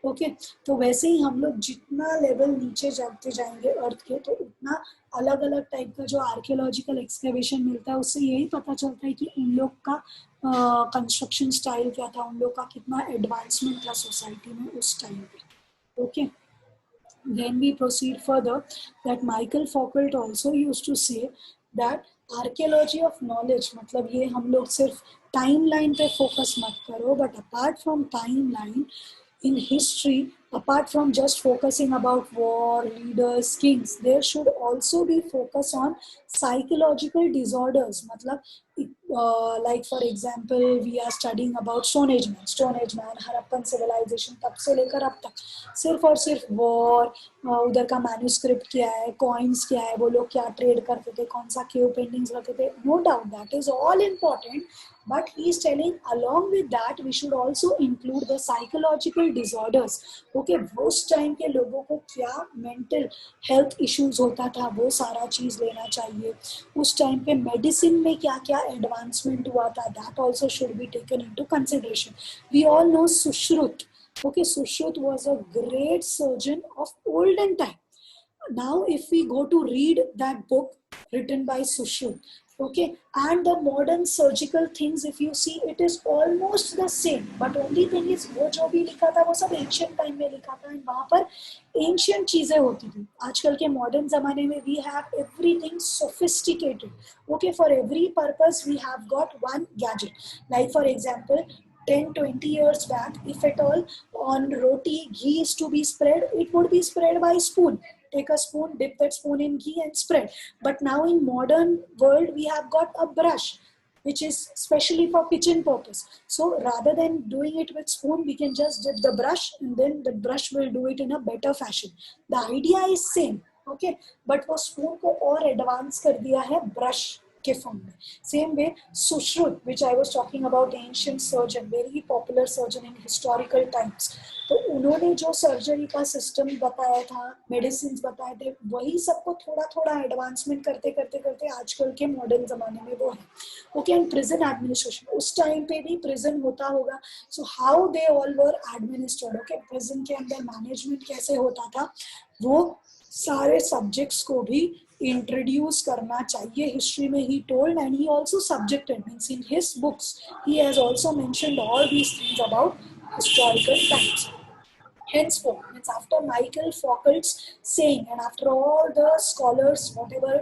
ओके, तो वैसे ही हम लोग जितना लेवल नीचे जाते जाएंगे अर्थ के, तो उतना अलग अलग टाइप का जो आर्कियोलॉजिकल एक्सकेवेशन मिलता है उससे यही पता चलता है कि उन लोग का कंस्ट्रक्शन स्टाइल क्या था, उन लोग का कितना एडवांसमेंट था सोसाइटी में उस टाइम पे. Okay, then we proceed further that Michael Foucault also used to say that archaeology of knowledge मतलब ये हम लोग सिर्फ टाइमलाइन पे फोकस मत करो, but apart from timeline in history, apart from just focusing about war, leaders, kings, there should also be focus on psychological disorders. मतलब like for example we are studying about Stone Age man, Harappan civilization, तब से लेकर अब तक सिर्फ और सिर्फ war, उधर का मैन्यूस्क्रिप्ट क्या है, कॉइन्स क्या है, वो लोग क्या ट्रेड करते थे, कौन सा केव पेंटिंग्स रखते थे, no doubt that is all important. But he is telling along with that we should also include the psychological disorders. Okay उस टाइम के लोगों को क्या मेंटल हेल्थ इश्यूज होता था वो सारा चीज लेना चाहिए. उस टाइम पे मेडिसिन में क्या क्या एडवांसमेंट हुआ था, that also should be taken into consideration. We all know Sushruta. Okay, Sushruta was a great surgeon of olden time. Now, if we go to read that book written by Sushruta, okay, and the modern surgical things, if you see, it is almost the same. But only thing is, वो जो भी लिखा था वो सब ancient time में लिखा था, and वहाँ पर ancient चीजें होती थी. आजकल के modern जमाने में we have everything sophisticated. Okay, for every purpose we have got one gadget. Like for example, 10-20 years back, if at all on roti ghee is to be spread, it would be spread by spoon. Take a spoon, dip that spoon in ghee and spread. But now in modern world, we have got a brush, which is specially for kitchen purpose. So rather than doing it with spoon, we can just dip the brush and then the brush will do it in a better fashion. The idea is same, okay? But वो spoon को और advance कर दिया है brush के form में. Same way Sushruta which I was talking about ancient surgeon, very popular surgeon in historical times. तो उन्होंने जो सर्जरी का सिस्टम बताया था, मेडिसिन बताए थे, वही सबको थोड़ा थोड़ा एडवांसमेंट करते करते करते आजकल के मॉडर्न जमाने में वो है. ओके, एंड प्रिजन एडमिनिस्ट्रेशन, उस टाइम पे भी प्रिजन होता होगा. So how they all were administered. Okay, prison के अंदर मैनेजमेंट कैसे होता था, वो सारे सब्जेक्ट्स को भी इंट्रोड्यूस करना चाहिए. हिस्ट्री में he told and he also subjected, means in his books he has also mentioned all these things about historical times. Henceforth, means after Michael Foucault's saying and after all the scholars whatever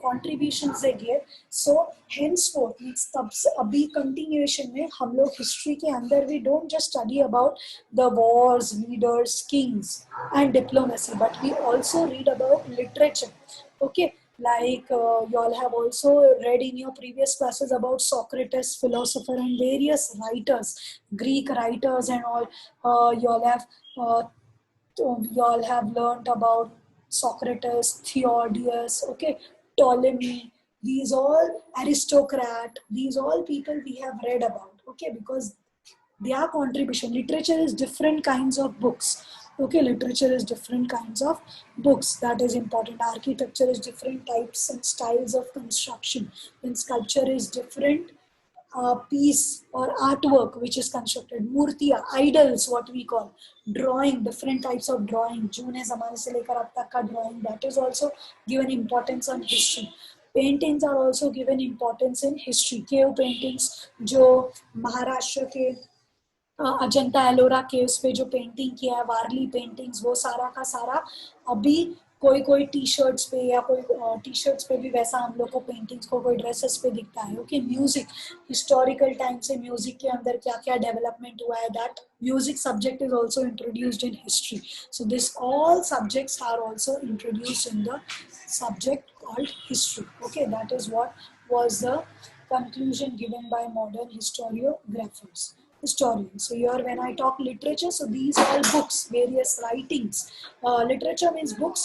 contributions they gave, so henceforth means तब से अभी continuation में हम लोग history के अंदर we don't just study about the wars, leaders, kings and diplomacy, but we also read about literature. Okay, like you all have also read in your previous classes about Socrates, philosopher, and various writers, Greek writers and all. You all have uh, you all have learned about Socrates, Theodius, okay, Ptolemy. These all aristocrat. These all people we have read about. Okay, because their contribution. Literature is different kinds of books. Okay, literature is different kinds of books. That is important. Architecture is different types and styles of construction. And sculpture is different piece or artwork which is constructed. Murtiya, idols, what we call. Drawing, different types of drawing. जूने ज़माने से लेकर अब तक का drawing. That is also given importance on history. Paintings are also given importance in history. Cave paintings, जो महाराष्ट्र के Ajanta Ellora caves पे जो पेंटिंग किया है, वारली पेंटिंग्स, वो सारा का सारा अभी कोई कोई टी शर्ट्स पे या कोई टी शर्ट्स पे भी वैसा हम लोग को पेंटिंग्स को कोई ड्रेसेस पे दिखता है. ओके, म्यूजिक, हिस्टोरिकल टाइम से म्यूजिक के अंदर क्या क्या डेवलपमेंट हुआ है, that music subject is also introduced in history. So this all subjects are also introduced in the subject called history. Okay, that is what was the conclusion given by modern historiographers. Historians. So here when I talk literature, so these are books, various writings. Literature means books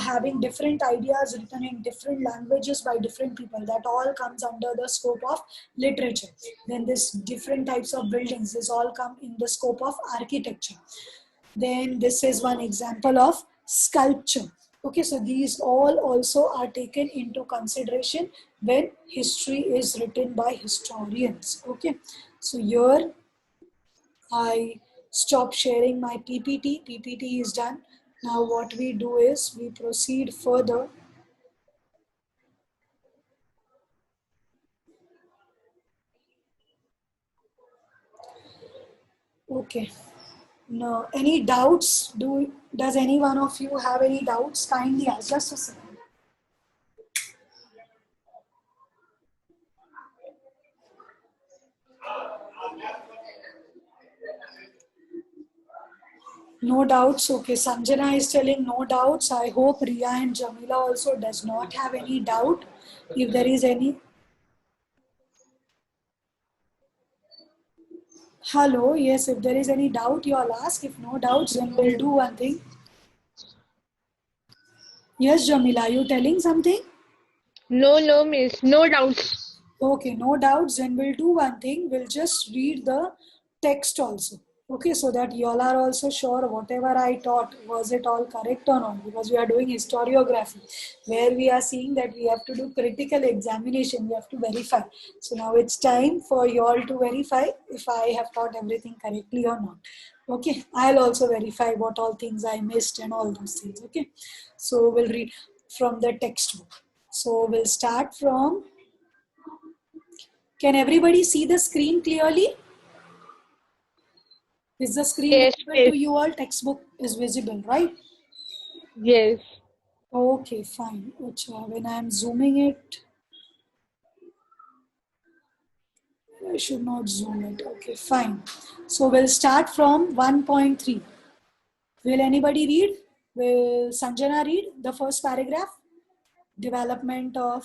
having different ideas written in different languages by different people. That all comes under the scope of literature. Then this different types of buildings, this all come in the scope of architecture. Then this is one example of sculpture. Okay, so these all also are taken into consideration when history is written by historians. Okay, so here I stop sharing my PPT. PPT is done. Now what we do is we proceed further. Okay. No, any doubts? Does any one of you have any doubts? Kindly ask. Just a second. No doubts. Okay, Sanjana is telling no doubts. I hope Riya and Jamila also does not have any doubt. If there is any. Hello, yes, if there is any doubt, you all ask. If no doubts, then we'll do one thing. Yes, Jamila, you telling something? No, miss. No doubts. Okay, no doubts. Then we'll do one thing. We'll just read the text also. Okay, so that you all are also sure whatever I taught, was it all correct or not? Because we are doing historiography, where we are seeing that we have to do critical examination, we have to verify. So now it's time for you all to verify if I have taught everything correctly or not. Okay, I'll also verify what all things I missed and all those things. Okay, so we'll read from the textbook. So we'll start from. Can everybody see the screen clearly? Is the screen Yes, visible miss. to you all? Textbook is visible, right? Yes. Okay, fine. When I'm zooming it, I should not zoom it. Okay, fine. So we'll start from 1.3. Will anybody read? Will Sanjana read the first paragraph? Development of.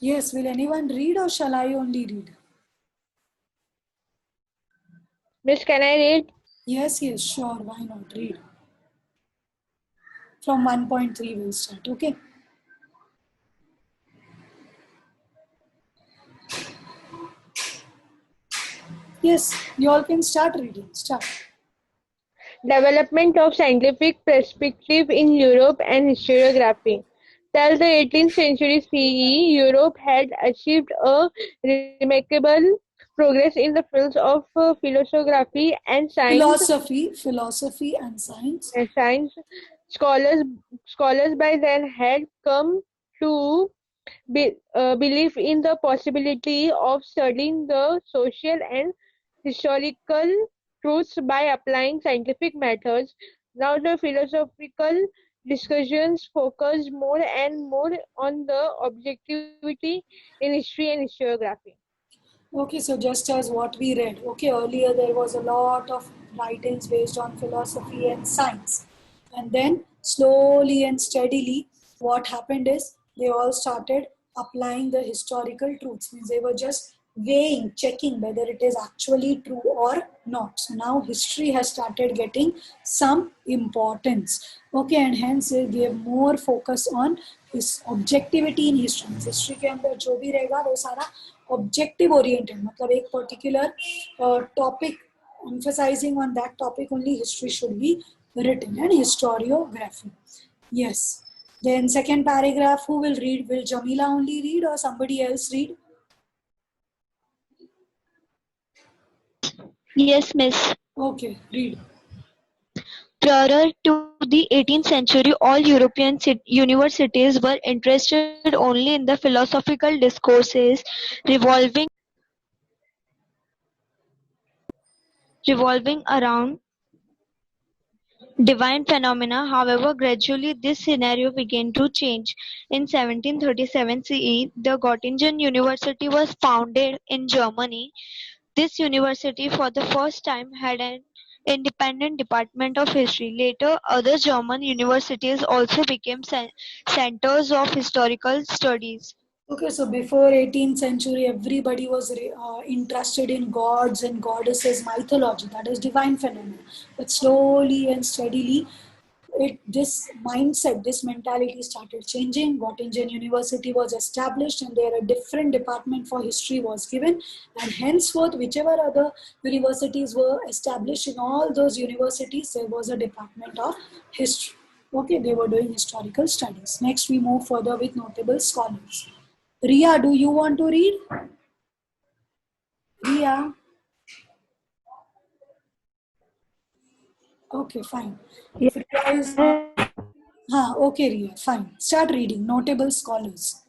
Yes, will anyone read or shall I only read? Miss, can I read? Yes, yes, sure. Why not? Read. From 1.3 we'll start. Okay. Yes, you all can start reading. Start. Development of scientific perspective in Europe and historiography. Till the 18th century CE, Europe had achieved a remarkable progress in the fields of philosophy and science. Philosophy and science. Science scholars scholars by then had come to believe in the possibility of studying the social and historical truths by applying scientific methods. Now the philosophical discussions focus more and more on the objectivity in history and historiography. Okay, so just as what we read, okay, earlier there was a lot of writings based on philosophy and science. And then slowly and steadily, what happened is they all started applying the historical truths. Means they were just weighing, checking whether it is actually true or not. So now history has started getting some importance. Okay, and hence they gave more focus on his objectivity in history. History के अंदर जो भी रहेगा वो सारा objective oriented मतलब एक particular topic emphasizing on that topic only history should be written and historiography. Yes. Then second paragraph, who will read? Will Jamila only read or somebody else read? Yes, miss. Okay, read. Prior to the 18th century, all European universities were interested only in the philosophical discourses revolving revolving around divine phenomena. However, gradually this scenario began to change. In 1737 CE, the Göttingen University was founded in Germany. This university for the first time had an independent department of history. Later, other German universities also became centers of historical studies. Okay, so before 18th century, everybody was interested in gods and goddesses mythology, that is divine phenomena. But slowly and steadily, this mindset, this mentality started changing. Göttingen University was established, and there a different department for history was given. And henceforth, whichever other universities were established, in all those universities, there was a department of history. Okay, they were doing historical studies. Next, we move further with notable scholars. Ria, do you want to read? Ria? Okay, fine. If Ria is not... Okay, Ria, fine. Start reading. Notable scholars.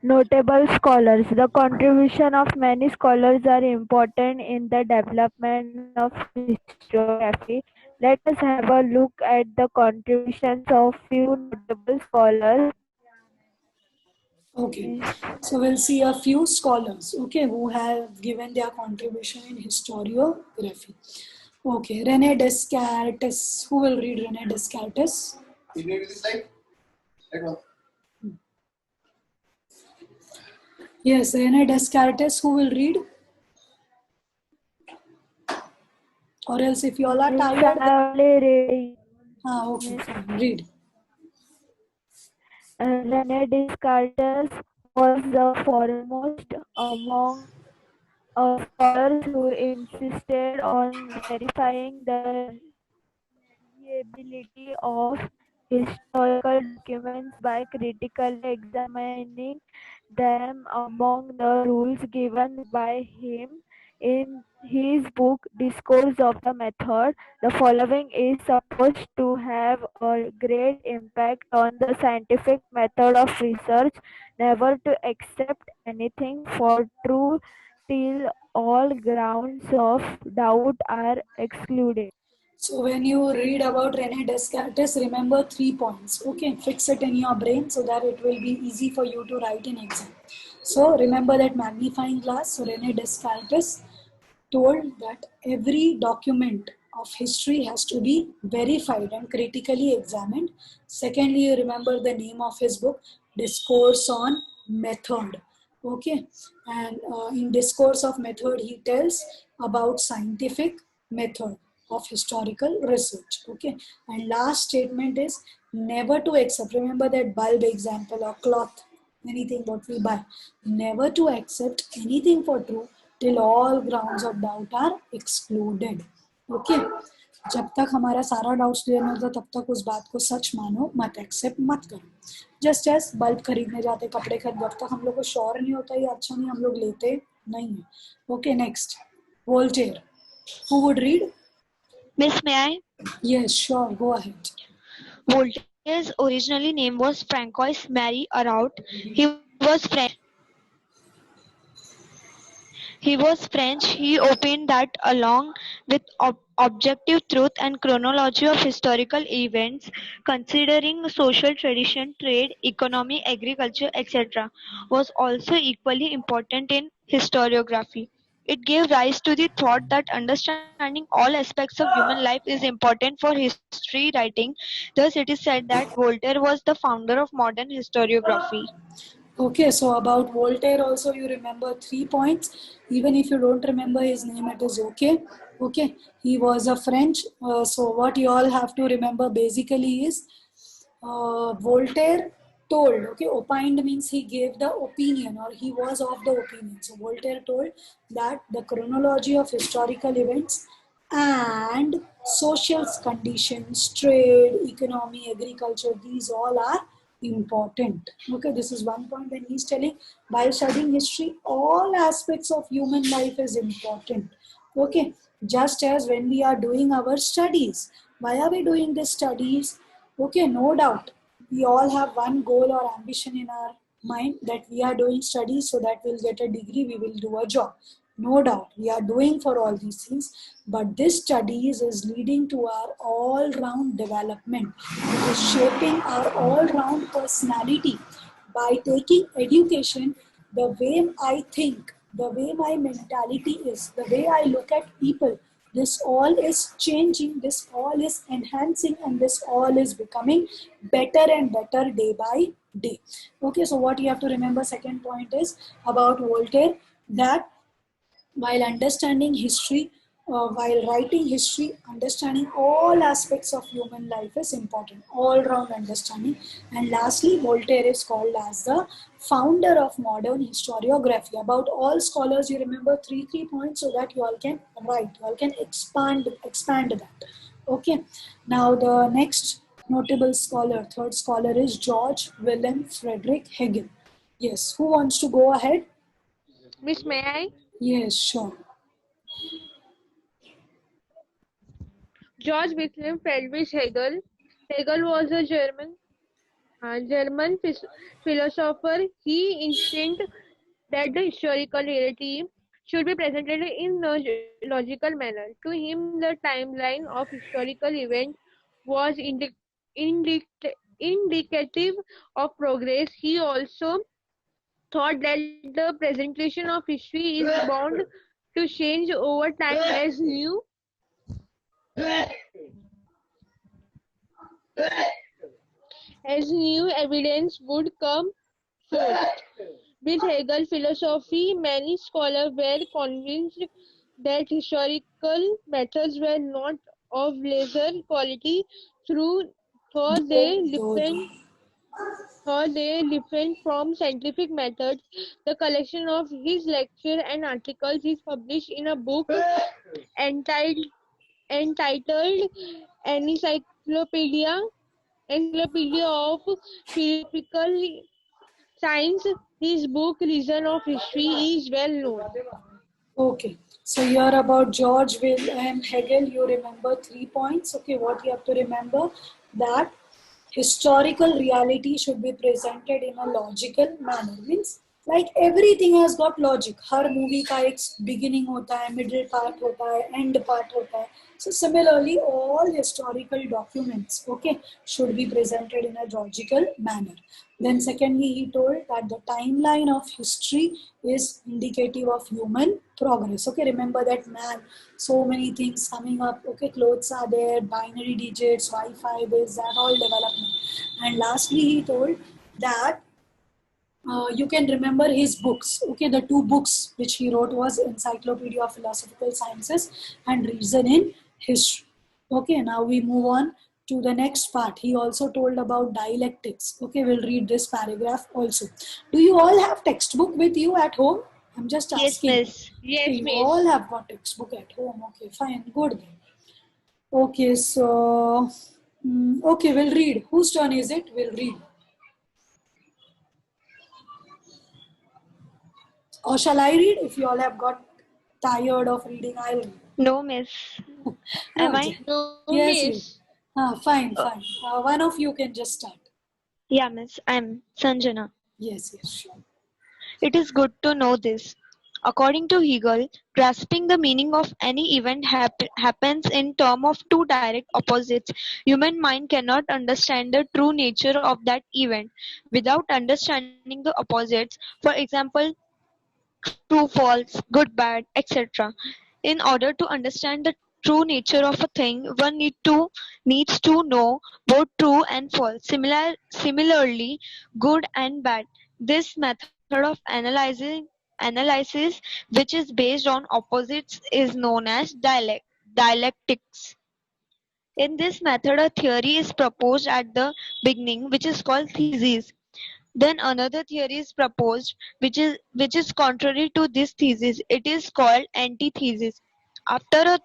Notable scholars. The contribution of many scholars are important in the development of historiography. Let us have a look at the contributions of few notable scholars. Okay, so we'll see a few scholars, okay, who have given their contribution in historiography. Okay, René Descartes. Who will read René Descartes? Yes, René Descartes. Who will read? Or else, if you all are tired, Okay, okay, fine, read. René Descartes was the foremost among scholars who insisted on verifying the reliability of historical documents by critically examining them. Among the rules given by him in his book Discourse of the Method, the following is supposed to have a great impact on the scientific method of research: never to accept anything for true till all grounds of doubt are excluded. So when you read about Rene Descartes, remember 3 points. Okay, fix it in your brain so that it will be easy for you to write in exam. So remember that magnifying glass. So Rene Descartes told that every document of history has to be verified and critically examined. Secondly, you remember the name of his book, Discourse on Method. Okay, and in Discourse of Method, he tells about scientific method of historical research. Okay, and last statement is never to accept. Remember that bulb example or cloth, anything what we buy, never to accept anything for true till all grounds of doubt are excluded. Okay, जब तक हमारा सारा doubts clear नहीं होता तब तक उस बात को सच मानो मत, एक्सेप्ट मत करो. जस्ट एज बल्ब खरीदने जाते, कपड़े खरीद, जब तक हम लोग को श्योर नहीं होता ये अच्छा नहीं, हम लोग लेते नहीं है. Okay, next, Voltaire. Who would read? Miss, may I? Yes, sure, go ahead. Voltaire's originally name was Francois Marie Araud. He was French. He opined that along with objective truth and chronology of historical events, considering social tradition, trade, economy, agriculture, etc., was also equally important in historiography. It gave rise to the thought that understanding all aspects of human life is important for history writing. Thus, it is said that Voltaire was the founder of modern historiography. Okay, so about Voltaire also you remember 3 points. Even if you don't remember his name, it is okay. Okay, he was a French. So what you all have to remember basically is Voltaire told. Okay, opined means he gave the opinion or he was of the opinion. So Voltaire told that the chronology of historical events and social conditions, trade, economy, agriculture, these all are important. Okay, this is one point. Then he's telling while studying history, all aspects of human life is important. Okay, just as when we are doing our studies, why are we doing these studies? Okay, no doubt we all have one goal or ambition in our mind that we are doing studies so that we'll get a degree, we will do a job. No doubt we are doing for all these things, but this studies is leading to our all-round development. It is shaping our all-round personality. By taking education, the way I think, the way my mentality is, the way I look at people, this all is changing, this all is enhancing, and this all is becoming better and better day by day. Okay, so what you have to remember, second point is about Voltaire, that while understanding history, while writing history, understanding all aspects of human life is important, all round understanding. And lastly, Voltaire is called as the founder of modern historiography. About all scholars, you remember three points so that you all can write, you all can expand that. Okay, now the next notable scholar, third scholar, is George Wilhelm Friedrich Hegel. Yes, who wants to go ahead? Miss, may I? Yes, sure. George Wilhelm Friedrich Hegel. Hegel was a German philosopher. He insisted that the historical reality should be presented in a logical manner. To him, the timeline of historical events was indicative of progress. He also thought that the presentation of history is bound to change over time as new evidence would come forth. With Hegel philosophy, many scholars were convinced that historical methods were not of lesser quality though they Though, depend How they different from scientific methods. The collection of his lecture and articles is published in a book entitled Encyclopedia Encyclopedia of Philosophical Science. His book Reason of History is well known. Okay, so here about George Wilhelm Hegel, you remember 3 points. Okay, what you have to remember, that historical reality should be presented in a logical manner. Means like everything has got logic. Her movie का एक beginning होता है, middle part होता है, end part होता है. So similarly, all historical documents, okay, should be presented in a logical manner. Then secondly, he told that the timeline of history is indicative of human progress. Okay, remember that man, so many things coming up. Okay, clothes are there, binary digits, Wi-Fi, this, that, all development. And lastly, he told that you can remember his books. Okay, the 2 books which he wrote was Encyclopedia of Philosophical Sciences and Reason in History. Okay, now we move on to the next part. He also told about dialectics. Okay, we'll read this paragraph also. Do you all have textbook with you at home? I'm just Yes, asking. miss. Yes, Okay, you miss. all have got textbook at home. Okay, fine, good then. Okay, so okay, we'll read. Whose turn is it? We'll read. Or shall I read? If you all have got tired of reading, I'll read. No, miss. Am No, I? No, yes, miss. yes. Fine, fine. One of you can just start. Yeah, miss. I'm Sanjana. Yes, yes, sure. It is good to know this. According to Hegel, grasping the meaning of any event happens in terms of two direct opposites. Human mind cannot understand the true nature of that event without understanding the opposites. For example, true, false, good, bad, etc. In order to understand the true nature of a thing, one needs to know both true and false. Similarly, good and bad. This method of analysis, which is based on opposites, is known as dialectics. In this method, a theory is proposed at the beginning, which is called thesis. Then another theory is proposed which is contrary to this thesis. It is called antithesis. After a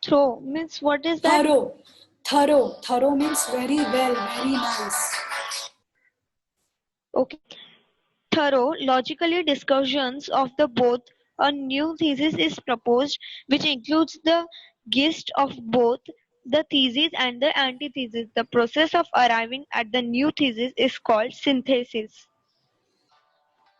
throw means what is that? Thorough means very well, very nice. Okay. Thorough logically discussions of the both, a new thesis is proposed which includes the gist of both the thesis and the antithesis. The process of arriving at the new thesis is called synthesis.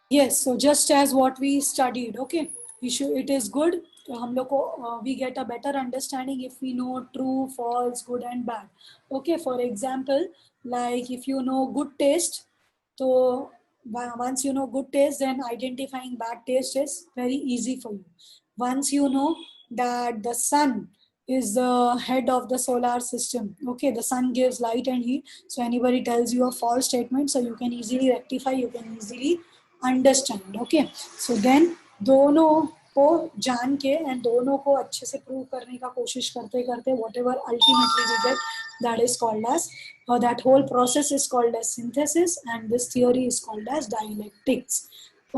Yes, so just as what we studied, okay, it is good. हम लोग को we get a better understanding if we know true, false, good and bad. Okay, for example, like if you know good taste, so once you know good taste, then identifying bad taste is very easy for you. Once you know that the sun is the head of the solar system, okay, the sun gives light and heat, so anybody tells you a false statement, so you can easily rectify, you can easily understand okay so then दोनों को जान के and दोनों को अच्छे से prove करने का कोशिश करते करते whatever ultimately we get that is called as that whole process is called as synthesis and this theory is called as dialectics.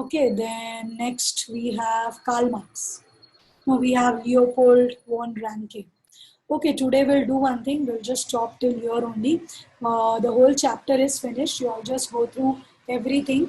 Okay, then next we have Karl Marx. No, we have Leopold von Ranke. Okay, today we'll do one thing, we'll just stop till here only. The whole chapter is finished, you all just go through everything